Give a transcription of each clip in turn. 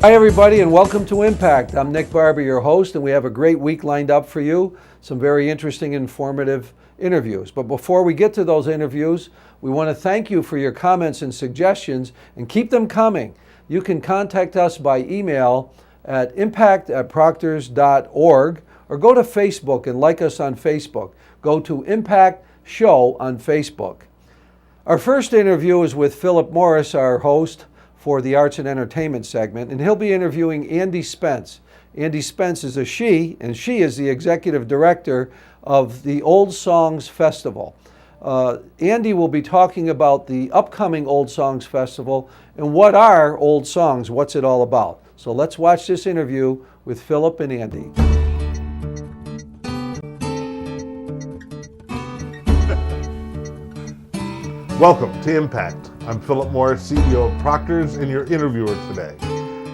Hi everybody and welcome to Impact. I'm Nick Barber, your host, and we have a great week lined up for you. Some very interesting, informative interviews. But before we get to those interviews, we want to thank you for your comments and suggestions, and keep them coming. You can contact us by email at impact@proctors.org or go to Facebook and like us on Facebook. Go to Impact Show on Facebook. Our first interview is with Philip Morris, our host for the Arts and Entertainment segment, and he'll be interviewing Andy Spence. Andy Spence is a she, and she is the executive director of the Old Songs Festival. Andy will be talking about the upcoming Old Songs Festival and what are old songs, what's it all about. So let's watch this interview with Philip and Andy. Welcome to Impact. I'm Philip Morris, CEO of Proctors, and your interviewer today.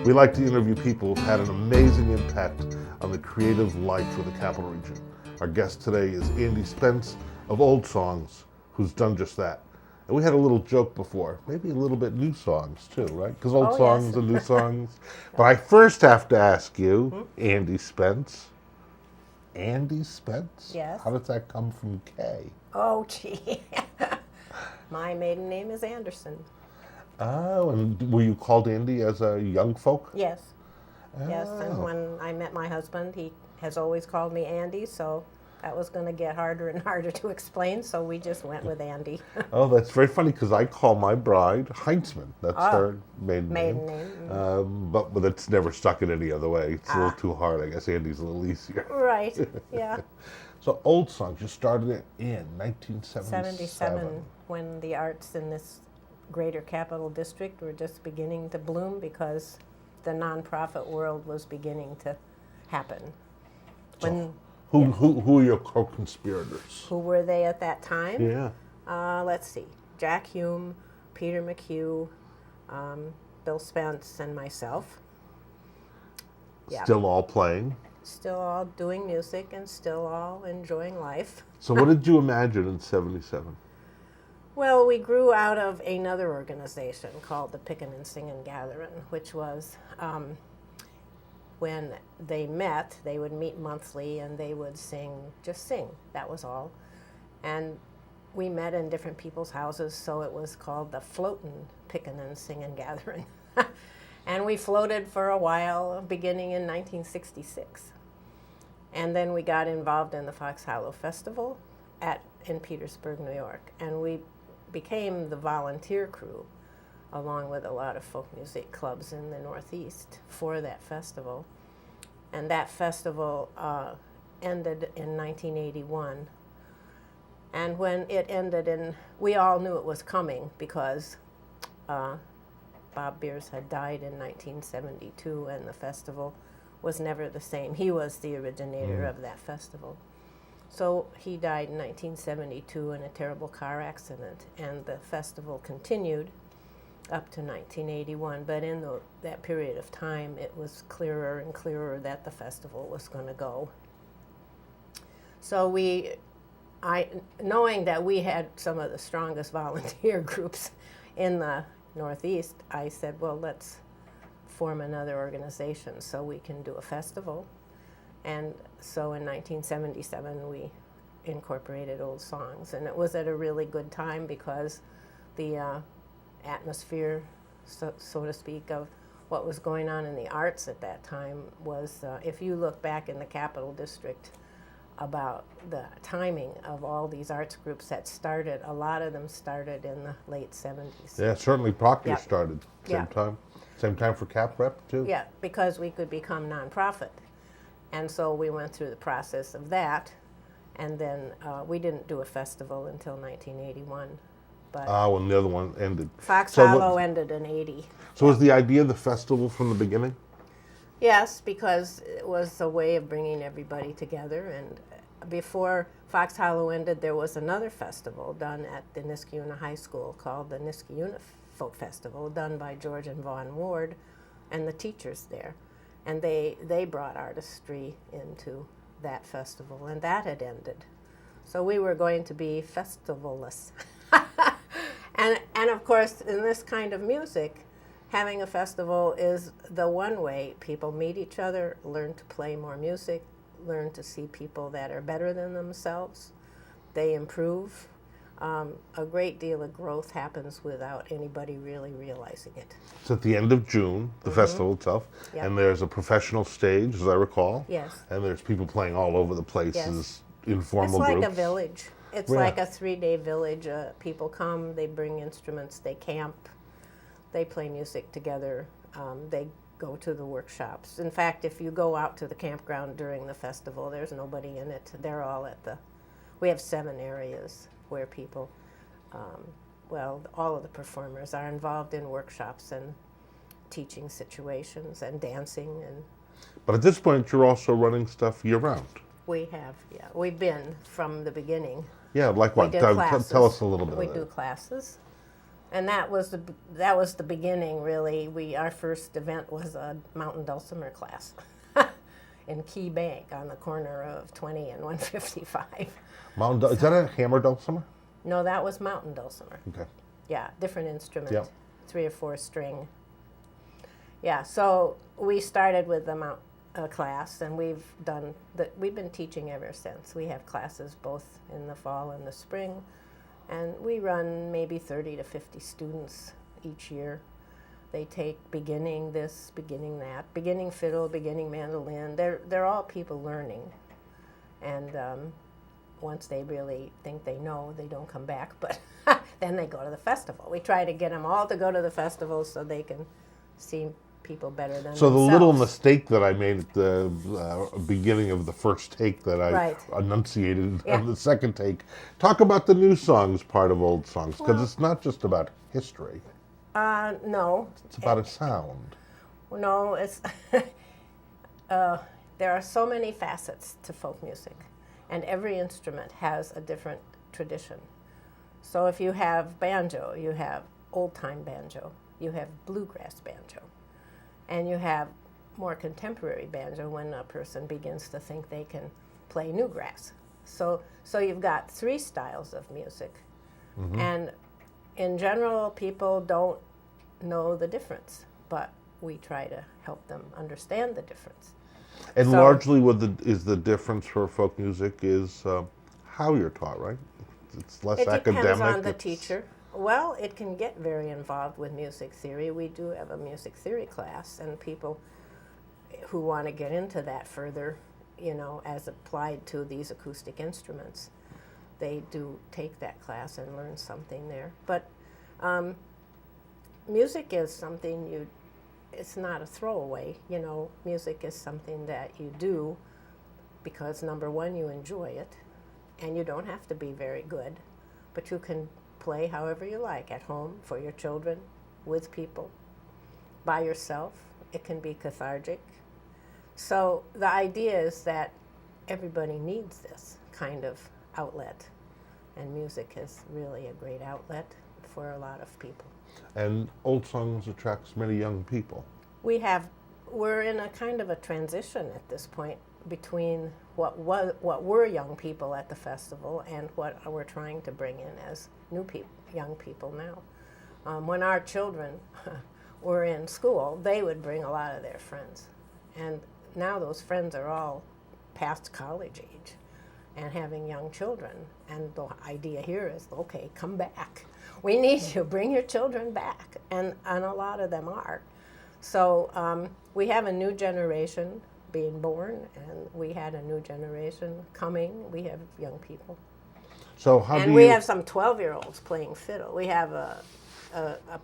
We like to interview people who've had an amazing impact on the creative life of the Capital Region. Our guest today is Andy Spence of Old Songs, who's done just that. And we had a little joke before, maybe a little bit new songs too, right? Because old songs and new songs. But I first have to ask you, Andy Spence. Andy Spence? Yes. How does that come from K? Oh, gee. My maiden name is Anderson. Oh, and were you called Andy as a young folk? Yes. Oh. Yes, and when I met my husband, he has always called me Andy, so that was going to get harder and harder to explain, so we just went with Andy. Oh, that's very funny because I call my bride Heinzman. That's her maiden name. But it's never stuck in any other way. It's a little too hard. I guess Andy's a little easier. Right, yeah. So Old Songs, you started it in 1977. 77, when the arts in this greater capital district were just beginning to bloom because the nonprofit world was beginning to happen. So who are your co-conspirators? Who were they at that time? Yeah. Let's see. Jack Hume, Peter McHugh, Bill Spence, and myself. Yeah. Still all playing? Still all doing music and still all enjoying life. So what did you imagine in 77? Well, we grew out of another organization called the Pickin' and Singin' Gatherin', which was when they met, they would meet monthly and they would just sing. That was all. And we met in different people's houses, so it was called the Floatin' Pickin' and Singin' Gatherin'. And we floated for a while, beginning in 1966. And then we got involved in the Fox Hollow Festival in Petersburg, New York. And we became the volunteer crew, along with a lot of folk music clubs in the Northeast, for that festival. And that festival ended in 1981. And when it ended, we all knew it was coming because Bob Beers had died in 1972, and the festival was never the same. He was the originator of that festival. So he died in 1972 in a terrible car accident, and the festival continued up to 1981. But in that period of time, it was clearer and clearer that the festival was going to go. So knowing that we had some of the strongest volunteer groups in the Northeast, I said, well, let's form another organization so we can do a festival. And so in 1977, we incorporated Old Songs. And it was at a really good time because the atmosphere, so to speak, of what was going on in the arts at that time was, if you look back in the Capital District about the timing of all these arts groups that started, a lot of them started in the late 70s. Yeah, certainly Proctor Yep. started same time. Same time for Cap Rep too? Yeah, because we could become nonprofit. And so we went through the process of that, and then we didn't do a festival until 1981. But when the other one ended. Fox Hollow ended in 80. So was the idea of the festival from the beginning? Yes, because it was a way of bringing everybody together. And before Fox Hollow ended, there was another festival done at the Niskayuna High School called the Niskayuna Folk Festival, done by George and Vaughn Ward and the teachers there. And they brought artistry into that festival, and that had ended. So we were going to be festivalless. And of course, in this kind of music, having a festival is the one way people meet each other, learn to play more music, learn to see people that are better than themselves. They improve. A great deal of growth happens without anybody really realizing it. It's at the end of June, the festival itself, Yep. and there's a professional stage, as I recall. Yes. And there's people playing all over the place Yes. as informal It's like groups. a village. It's Yeah. like a 3-day village. People come, they bring instruments, they camp, they play music together, they go to the workshops. In fact, if you go out to the campground during the festival, there's nobody in it. They're all we have 7 areas where people, all of the performers are involved in workshops and teaching situations and dancing, and But at this point, you're also running stuff year-round. we've been from the beginning. Yeah, like what? We did Tell classes. us a little bit We of do that. classes, and that was the beginning. Really, our first event was a mountain dulcimer class in Key Bank on the corner of 20 and 155. Is that a hammer dulcimer? No, that was mountain dulcimer. Okay. Yeah, different instrument, Yep. 3 or 4 string. Yeah, so we started with the class, and we've been teaching ever since. We have classes both in the fall and the spring, and we run maybe 30 to 50 students each year. They take beginning this, beginning that, beginning fiddle, beginning mandolin. They're all people learning, and once they really think they know, they don't come back, but then they go to the festival. We try to get them all to go to the festival so they can see people better than So themselves. the little mistake that I made at the beginning of the first take that I Right. enunciated Yeah. on the second take, talk about the new songs part of old songs, because Well- it's not just about history, No. it's about a sound. No, it's there are so many facets to folk music, and every instrument has a different tradition. So if you have banjo, you have old-time banjo, you have bluegrass banjo, and you have more contemporary banjo when a person begins to think they can play newgrass. So you've got 3 styles of music, and in general, people don't know the difference, but we try to help them understand the difference. And So- largely is the difference for folk music is how you're taught, right? It's less It academic. depends on the it's- teacher. Well, it can get very involved with music theory. We do have a music theory class, and people who want to get into that further, as applied to these acoustic instruments, they do take that class and learn something there. But music is something it's not a throwaway. Music is something that you do because, number one, you enjoy it, and you don't have to be very good, but you can play however you like, at home, for your children, with people, by yourself. It can be cathartic. So the idea is that everybody needs this kind of outlet, and music is really a great outlet for a lot of people. And old songs attracts many young people. We're in a kind of a transition at this point between what were young people at the festival and what we're trying to bring in as young people now. When our children were in school, they would bring a lot of their friends, and now those friends are all past college age and having young children, and the idea here is, okay, come back. We need you, bring your children back, and a lot of them are. So we have a new generation being born, and we had a new generation coming. We have young people. So how And do we you... have some 12-year-olds playing fiddle. We have a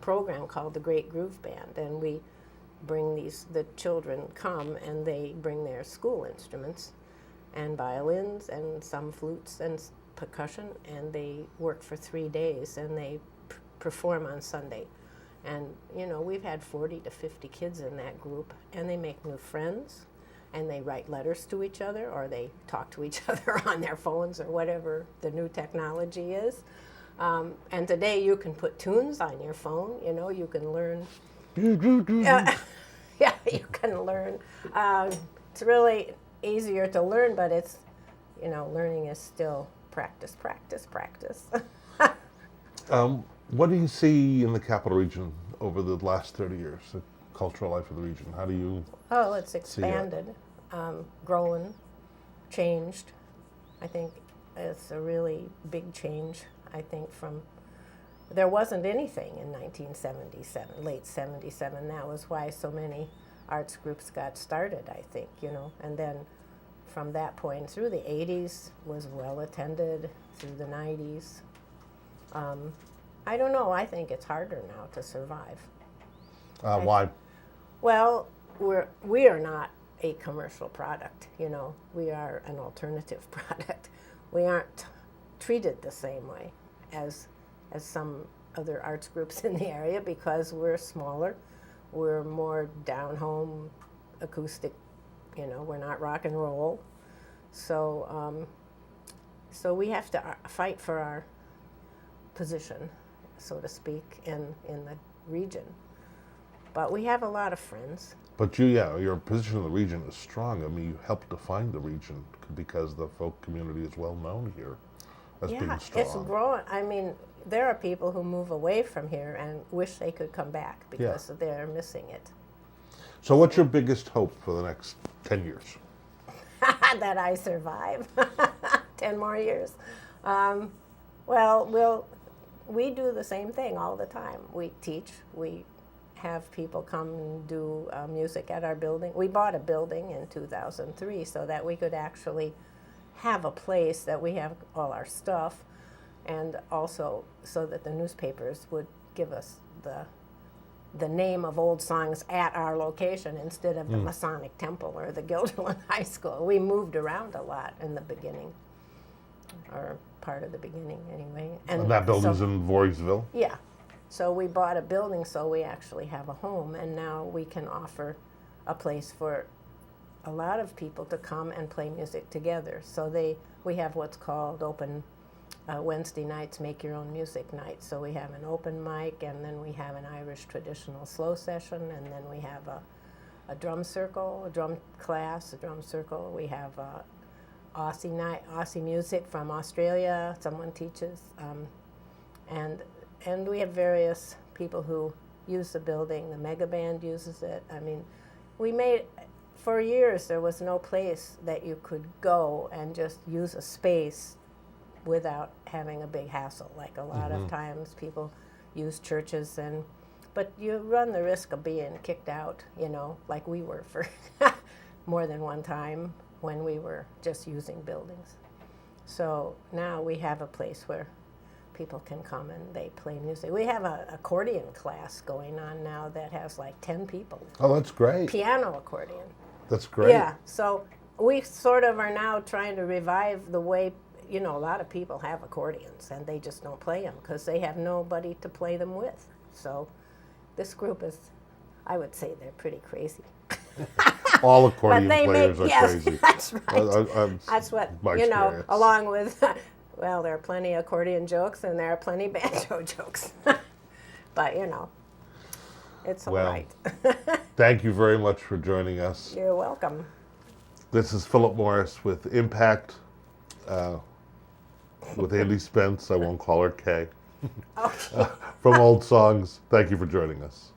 program called the Great Groove Band, and we bring the children come, and they bring their school instruments and violins and some flutes and percussion, and they work for 3 days, and they perform on Sunday. And, we've had 40 to 50 kids in that group, and they make new friends, and they write letters to each other, or they talk to each other on their phones, or whatever the new technology is. And today you can put tunes on your phone, you can learn. Yeah, you can learn. It's really easier to learn, but it's, learning is still practice, practice, practice. What do you see in the Capital Region over the last 30 years, the cultural life of the region? How do you Oh, it's see it? expanded, grown, changed. I think it's a really big change. I think there wasn't anything in 1977, late 77. That was why so many arts groups got started, I think, and then from that point through the 80s was well attended, through the 90s. I don't know, I think it's harder now to survive. Why? Well, we are not a commercial product, we are an alternative product. We aren't treated the same way as some other arts groups in the area because we're smaller, we're more down-home, acoustic, we're not rock and roll. So we have to fight for our position, so to speak, in the region. But we have a lot of friends. But your position in the region is strong. I mean, you helped define the region because the folk community is well known here as being strong. It's growing. I mean, there are people who move away from here and wish they could come back because they're missing it. So what's your biggest hope for the next 10 years? That I survive 10 more years. Well, we do the same thing all the time. We teach. We have people come and do music at our building. We bought a building in 2003 so that we could actually have a place that we have all our stuff, and also so that the newspapers would give us the name of old songs at our location instead of the Masonic Temple or the Guilderland High School. We moved around a lot in the beginning, or part of the beginning anyway. And that building's in Voorheesville? Yeah. So we bought a building so we actually have a home, and now we can offer a place for a lot of people to come and play music together. So we have what's called open Wednesday nights, make your own music night. So we have an open mic, and then we have an Irish traditional slow session, and then we have a drum circle, a drum class, a drum circle. We have Aussie night, Aussie music from Australia, someone teaches, and we have various people who use the building. The mega band uses it. I mean, for years there was no place that you could go and just use a space without having a big hassle. Like a lot of times people use churches, but you run the risk of being kicked out, like we were for more than one time when we were just using buildings. So now we have a place where people can come and they play music. We have an accordion class going on now that has like 10 people. Oh, that's great. Piano accordion. That's great. Yeah, so we sort of are now trying to revive the way, a lot of people have accordions and they just don't play them because they have nobody to play them with. So this group is, I would say they're pretty crazy. All accordion players are crazy. That's right. That's what, experience. along with, well, there are plenty of accordion jokes and there are plenty banjo jokes. But, it's all right. Thank you very much for joining us. You're welcome. This is Philip Morris with Impact, with Andy Spence. I won't call her Kay. Okay. From Old Songs. Thank you for joining us.